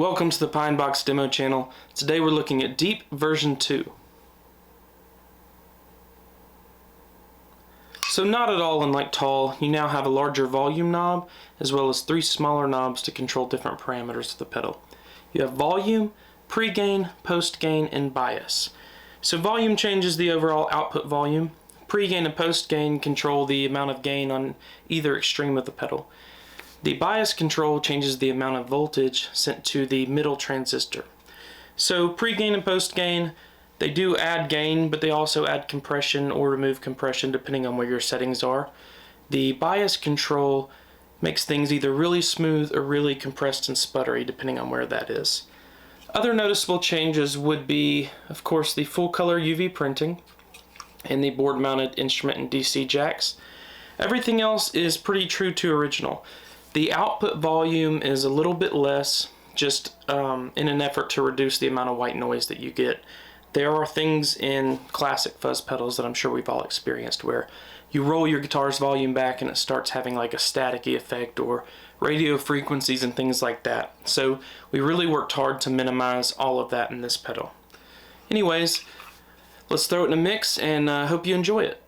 Welcome to the Pinebox Demo channel. Today we're looking at Deep version 2. So not at all unlike Tall, you now have a larger volume knob as well as 3 smaller knobs to control different parameters of the pedal. You have volume, pre-gain, post-gain, and bias. So volume changes the overall output volume. Pre-gain and post-gain control the amount of gain on either extreme of the pedal. The bias control changes the amount of voltage sent to the middle transistor. So pre-gain and post-gain, they do add gain, but they also add compression or remove compression depending on where your settings are. The bias control makes things either really smooth or really compressed and sputtery depending on where that is. Other noticeable changes would be, of course, the full color UV printing and the board mounted instrument and DC jacks. Everything else is pretty true to original. The output volume is a little bit less, just in an effort to reduce the amount of white noise that you get. There are things in classic fuzz pedals that I'm sure we've all experienced where you roll your guitar's volume back and it starts having like a staticky effect or radio frequencies and things like that. So we really worked hard to minimize all of that in this pedal. Anyways, let's throw it in a mix and hope you enjoy it.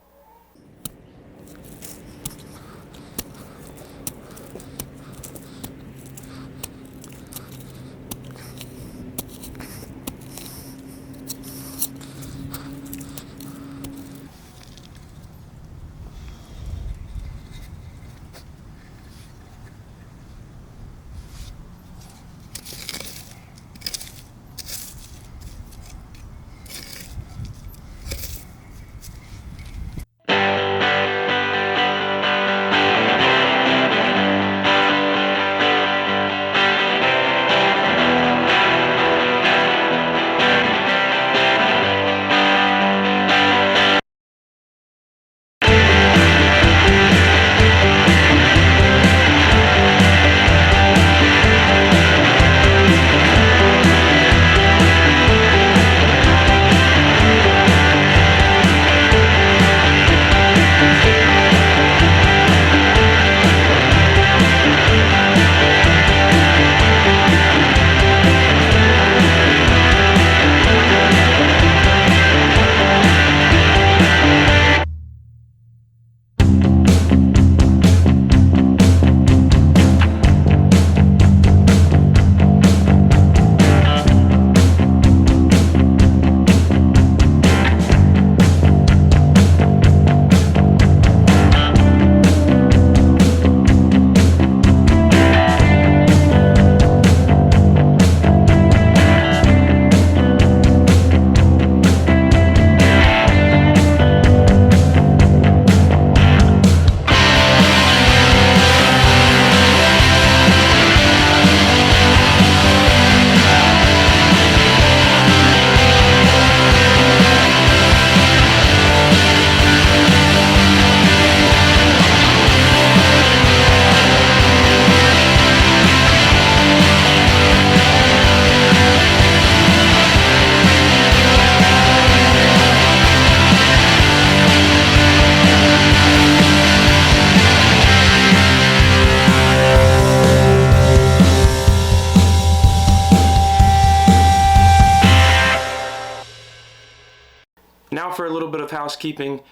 Now for a little bit of housekeeping.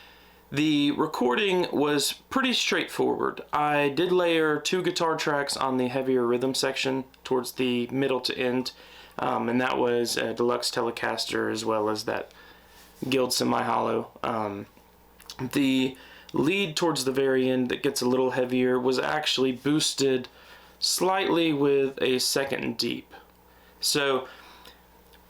The recording was pretty straightforward. I did layer 2 guitar tracks on the heavier rhythm section towards the middle to end, and that was a deluxe Telecaster as well as that Guild semi-hollow. The lead towards the very end that gets a little heavier was actually boosted slightly with a second deep. So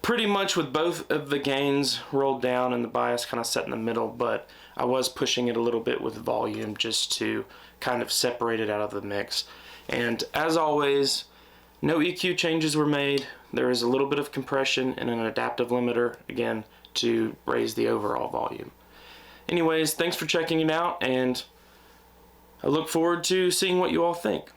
pretty much with both of the gains rolled down and the bias kind of set in the middle, but I was pushing it a little bit with volume just to kind of separate it out of the mix. And as always, no EQ changes were made. There is a little bit of compression and an adaptive limiter, again, to raise the overall volume. Anyways, thanks for checking it out, and I look forward to seeing what you all think.